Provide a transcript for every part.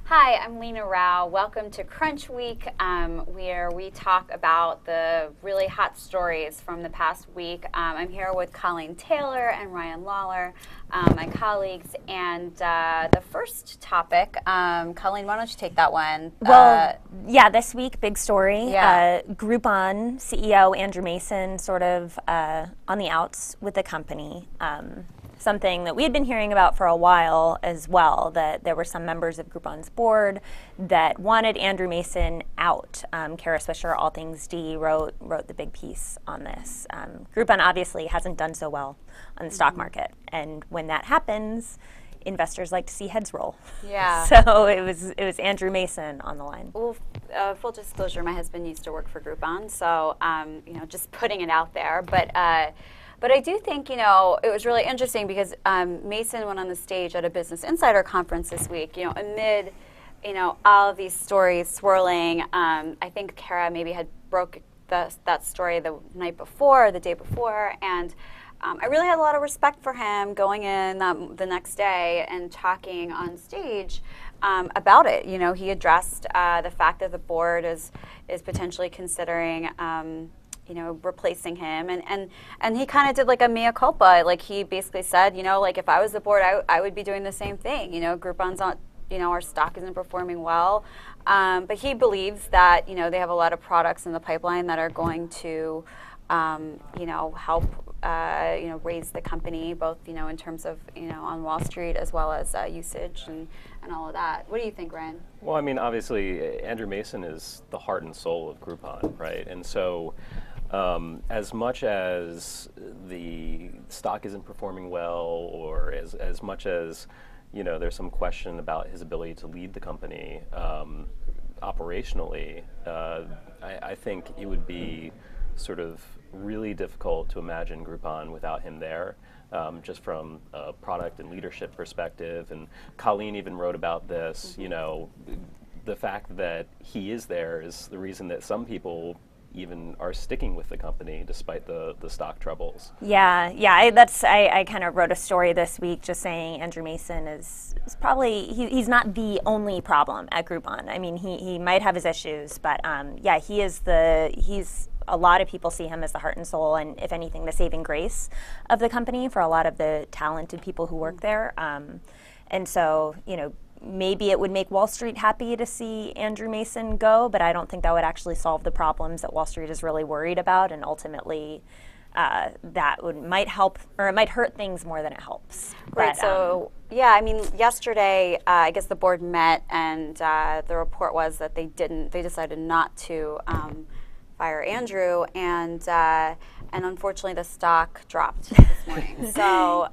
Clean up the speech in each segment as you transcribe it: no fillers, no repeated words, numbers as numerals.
Hi, I'm Lena Rao. Welcome to Crunchweek, where we talk about the really hot stories from the past week. I'm here with Colleen Taylor and Ryan Lawler, my colleagues. And the first topic, Colleen, why don't you take that one? Well, yeah, this week, big story. Yeah. Groupon CEO Andrew Mason sort of on the outs with the company. Something that we had been hearing about for a while as well, that there were some members of Groupon's board that wanted Andrew Mason out. Kara Swisher, All Things D, wrote the big piece on this. Groupon obviously hasn't done so well on the stock market, and when that happens, investors like to see heads roll. Yeah. So it was Andrew Mason on the line. Well, full disclosure, my husband used to work for Groupon, so just putting it out there. But I do think, it was really interesting because Mason went on the stage at a Business Insider conference this week, amid, all of these stories swirling. I think Kara maybe had broke that story the night before, the day before, and I really had a lot of respect for him going in the next day and talking on stage about it. He addressed the fact that the board is potentially considering replacing him, and he kind of did like a mea culpa. Like he basically said, if I was the board, I would be doing the same thing. Groupon's not, our stock isn't performing well, but he believes that they have a lot of products in the pipeline that are going to, help raise the company both in terms of on Wall Street as well as usage and all of that. What do you think, Ryan? Well, I mean, obviously, Andrew Mason is the heart and soul of Groupon, right? And so, as much as the stock isn't performing well, or as much as there's some question about his ability to lead the company operationally, I think it would be sort of really difficult to imagine Groupon without him there, just from a product and leadership perspective. And Colleen even wrote about this. The fact that he is there is the reason that some people even are sticking with the company despite the stock troubles. Yeah. I kind of wrote a story this week just saying Andrew Mason is probably, he's not the only problem at Groupon. I mean, he might have his issues, but he's a lot of people see him as the heart and soul, and if anything, the saving grace of the company for a lot of the talented people who work there. And so, maybe it would make Wall Street happy to see Andrew Mason go, but I don't think that would actually solve the problems that Wall Street is really worried about, and ultimately that might help, or it might hurt things more than it helps. Right, yesterday, I guess the board met, and the report was that they decided not to fire Andrew, and unfortunately the stock dropped this morning. So,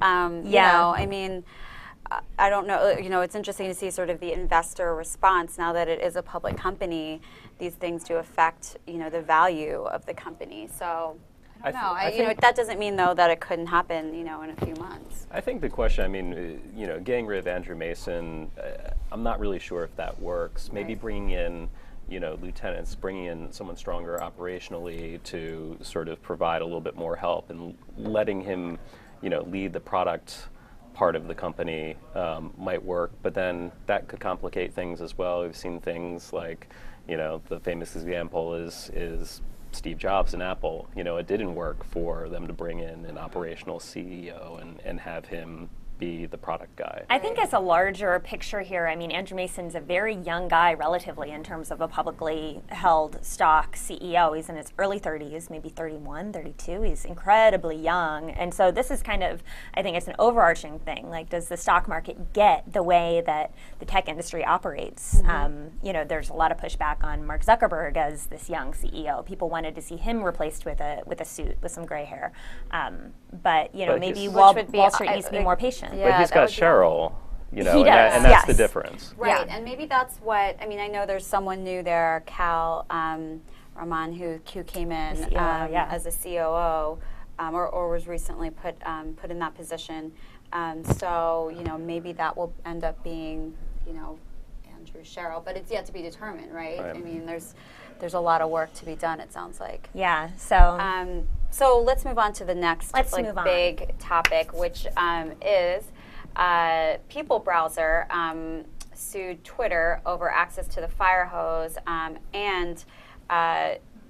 I don't know, it's interesting to see sort of the investor response now that it is a public company. These things do affect, the value of the company. So, I don't know. That doesn't mean, though, that it couldn't happen, in a few months. I think the question, getting rid of Andrew Mason, I'm not really sure if that works. Maybe bringing in lieutenants, bringing in someone stronger operationally to sort of provide a little bit more help, and letting him, lead the product part of the company might work. But then that could complicate things as well. We've seen things like, the famous example is Steve Jobs and Apple. It didn't work for them to bring in an operational CEO and have him be the product guy. I think as a larger picture here, Andrew Mason's a very young guy relatively in terms of a publicly held stock CEO. He's in his early 30s, maybe 31, 32. He's incredibly young. And so this is kind of, I think it's an overarching thing. Like, does the stock market get the way that the tech industry operates? Mm-hmm. There's a lot of pushback on Mark Zuckerberg as this young CEO. People wanted to see him replaced with a suit with some gray hair. But maybe Wall Street needs to be more patient. Yeah, but he's got Cheryl, He does, and that's the difference. Right, and maybe that's what, I know there's someone new there, Cal Rahman, who came in as a COO, or was recently put in that position. So, maybe that will end up being, Andrew Cheryl, but it's yet to be determined, right? There's a lot of work to be done, it sounds like. Yeah, so... So let's move on to the next big topic, which is PeopleBrowsr. sued Twitter over access to the fire hose, and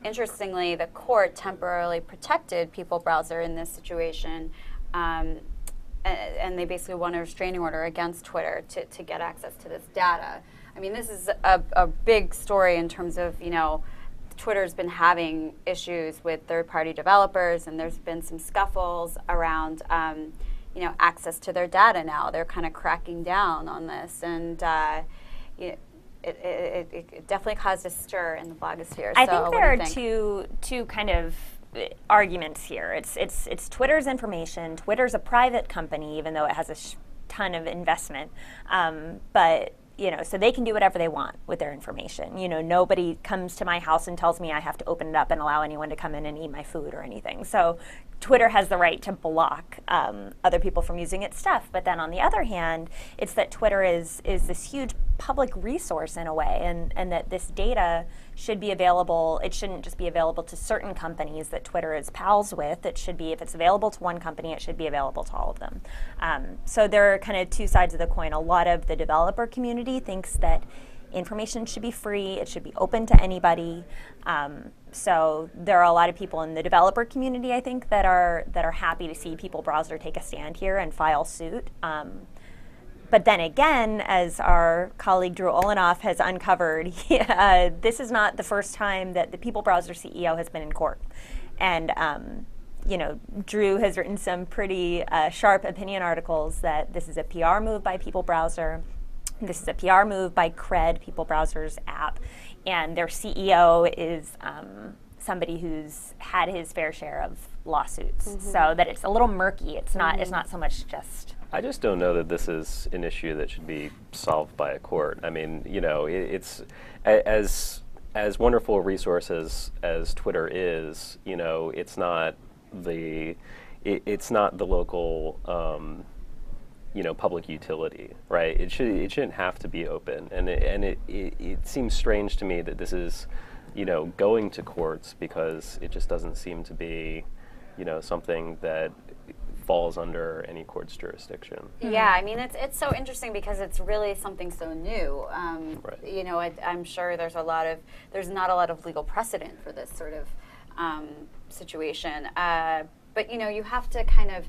interestingly, the court temporarily protected PeopleBrowsr in this situation, and they basically won a restraining order against Twitter to get access to this data. I mean, this is a big story in terms of, Twitter's been having issues with third-party developers, and there's been some scuffles around, access to their data now. They're kind of cracking down on this, and it definitely caused a stir in the blogosphere. I think there are two kind of arguments here. It's Twitter's information. Twitter's a private company, even though it has a ton of investment, but so they can do whatever they want with their information. Nobody comes to my house and tells me I have to open it up and allow anyone to come in and eat my food or anything. So Twitter has the right to block other people from using its stuff. But then on the other hand, it's that Twitter is this huge public resource in a way, and that this data should be available. It shouldn't just be available to certain companies that Twitter is pals with. It should be, if it's available to one company, it should be available to all of them. So there are kind of two sides of the coin. A lot of the developer community thinks that information should be free, it should be open to anybody. So there are a lot of people in the developer community, I think, that are happy to see PeopleBrowsr take a stand here and file suit. But then again, as our colleague Drew Olenoff has uncovered, this is not the first time that the PeopleBrowsr CEO has been in court. And Drew has written some pretty sharp opinion articles that this is a PR move by PeopleBrowsr. This is a PR move by Cred, PeopleBrowsr's app, and their CEO is somebody who's had his fair share of lawsuits. Mm-hmm. So that it's a little murky. It's not. Mm-hmm. It's not so much just. I just don't know that this is an issue that should be solved by a court. I mean, it's as wonderful a resource as Twitter is. It's not the local. Public utility, right? It shouldn't have to be open, and it seems strange to me that this is, going to courts, because it just doesn't seem to be, something that falls under any court's jurisdiction. Yeah, I mean, it's so interesting because it's really something so new. Right. I'm sure there's not a lot of legal precedent for this sort of situation, but you have to kind of.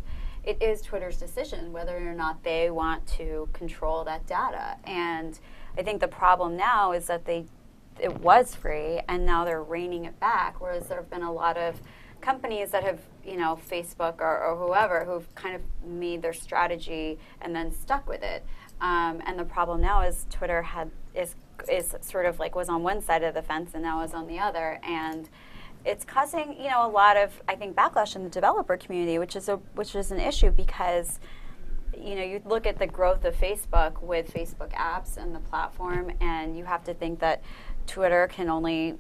It is Twitter's decision whether or not they want to control that data. And I think the problem now is that it was free, and now they're reining it back, whereas there have been a lot of companies that have, Facebook or whoever, who've kind of made their strategy and then stuck with it. And the problem now is Twitter is sort of like was on one side of the fence and now is on the other. And it's causing, a lot of, I think, backlash in the developer community, which is an issue because, you look at the growth of Facebook with Facebook apps and the platform, and you have to think that Twitter can only,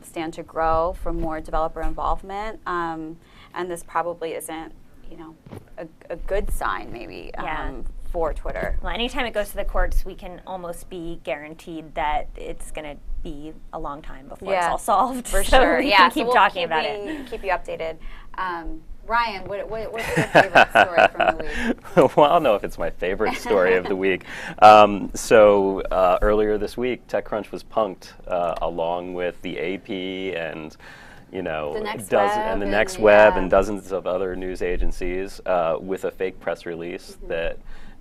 stand to grow from more developer involvement, and this probably isn't, a good sign, maybe. For Twitter. Well, anytime it goes to the courts, we can almost be guaranteed that it's going to be a long time before it's all solved. For so sure. We can keep talking about it. Keep you updated. Ryan, what's your favorite story from the week? Well, I don't know if it's my favorite story of the week. So earlier this week, TechCrunch was punked along with the AP and the Next Web and dozens of other news agencies with a fake press release that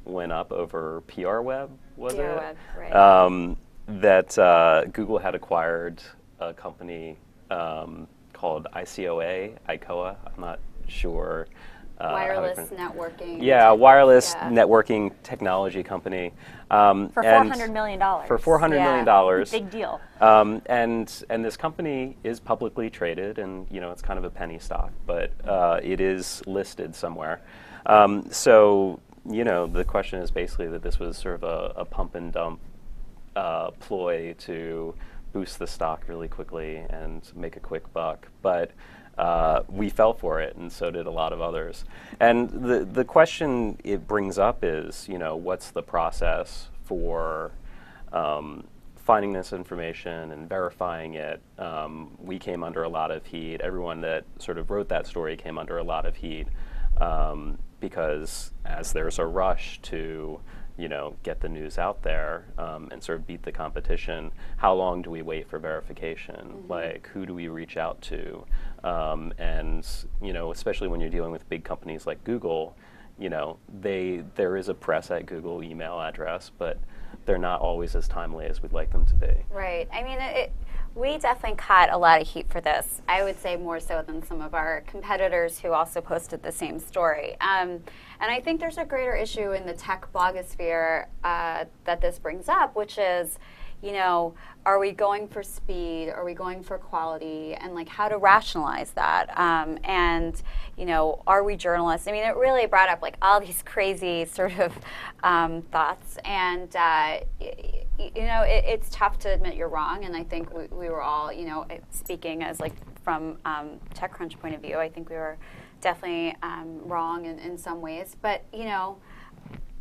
went up over PRWeb, was it? PRWeb, right. That Google had acquired a company called ICOA, I'm not sure. Wireless networking. Yeah, wireless networking technology company. For $400 million. For $400 million. Big deal. And this company is publicly traded, and it's kind of a penny stock, but it is listed somewhere. So the question is basically that this was sort of a pump and dump ploy to boost the stock really quickly and make a quick buck. But we fell for it, and so did a lot of others. And the question it brings up is, what's the process for finding this information and verifying it? We came under a lot of heat. Everyone that sort of wrote that story came under a lot of heat because as there's a rush to, get the news out there and sort of beat the competition, how long do we wait for verification? Like, who do we reach out to? And especially when you're dealing with big companies like Google, there is a press at Google email address, but they're not always as timely as we'd like them to be. Right. I mean, we definitely caught a lot of heat for this. I would say more so than some of our competitors who also posted the same story. And I think there's a greater issue in the tech blogosphere that this brings up, which is, are we going for speed? Are we going for quality? And like, how to rationalize that? And are we journalists? I mean, it really brought up like all these crazy sort of thoughts. And it's tough to admit you're wrong. And I think we were all, speaking as like from TechCrunch point of view, I think we were definitely wrong in some ways. But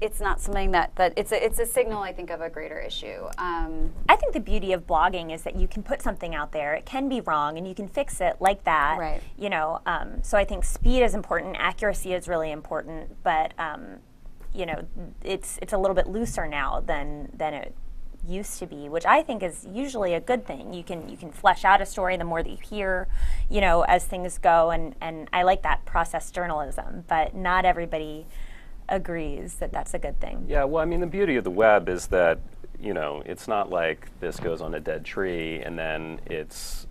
it's not something that it's a signal, I think, of a greater issue. I think the beauty of blogging is that you can put something out there. It can be wrong, and you can fix it like that. Right. So I think speed is important. Accuracy is really important, but it's a little bit looser now than it used to be, which I think is usually a good thing. You can flesh out a story the more that you hear, as things go, and I like that process journalism, but not everybody agrees that that's a good thing. Yeah, well, I mean, the beauty of the web is that, it's not like this goes on a dead tree and then it's,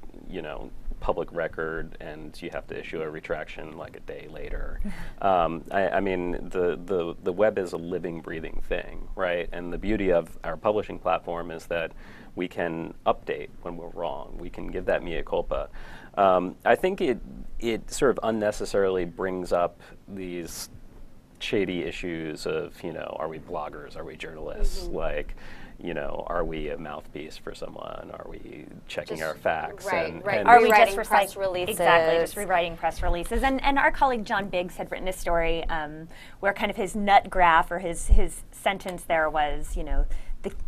public record and you have to issue a retraction like a day later. I mean, the web is a living, breathing thing, right? And the beauty of our publishing platform is that we can update when we're wrong. We can give that mea culpa. I think it sort of unnecessarily brings up these shady issues of, are we bloggers? Are we journalists? Like, are we a mouthpiece for someone? Are we checking our facts? Right. And Are we just press releases? Exactly, just rewriting press releases. And our colleague John Biggs had written a story where kind of his nut graph or his sentence there was,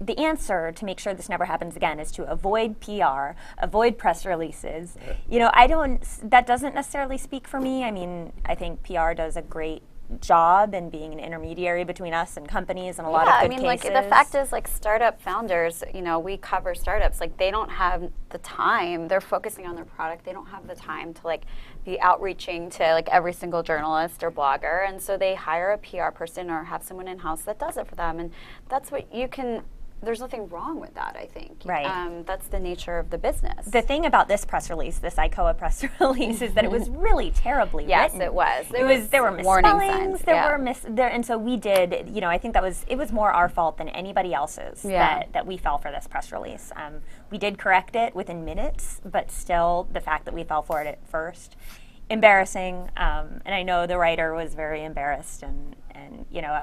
the answer to make sure this never happens again is to avoid PR, avoid press releases. That doesn't necessarily speak for me. I mean, I think PR does a great job in being an intermediary between us and companies in a lot of good cases. Like the fact is, like startup founders, we cover startups. Like they don't have the time. They're focusing on their product. They don't have the time to like be outreaching to like every single journalist or blogger, and so they hire a PR person or have someone in house that does it for them. And that's what you can. There's nothing wrong with that, I think. Right. That's the nature of the business. The thing about this press release, this ICOA press release, is that it was really terribly written. Yes, it was. There were misspellings. And so we did. I think it was more our fault than anybody else's that we fell for this press release. We did correct it within minutes, but still, the fact that we fell for it at first, embarrassing. And I know the writer was very embarrassed, and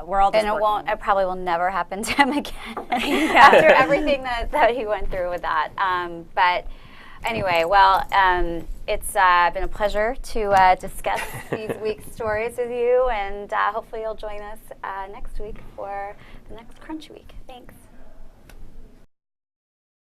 we're all just and it probably will never happen to him again after everything that he went through with that. But anyway, well, it's been a pleasure to discuss these week's stories with you, and hopefully you'll join us next week for the next Crunchweek. Thanks.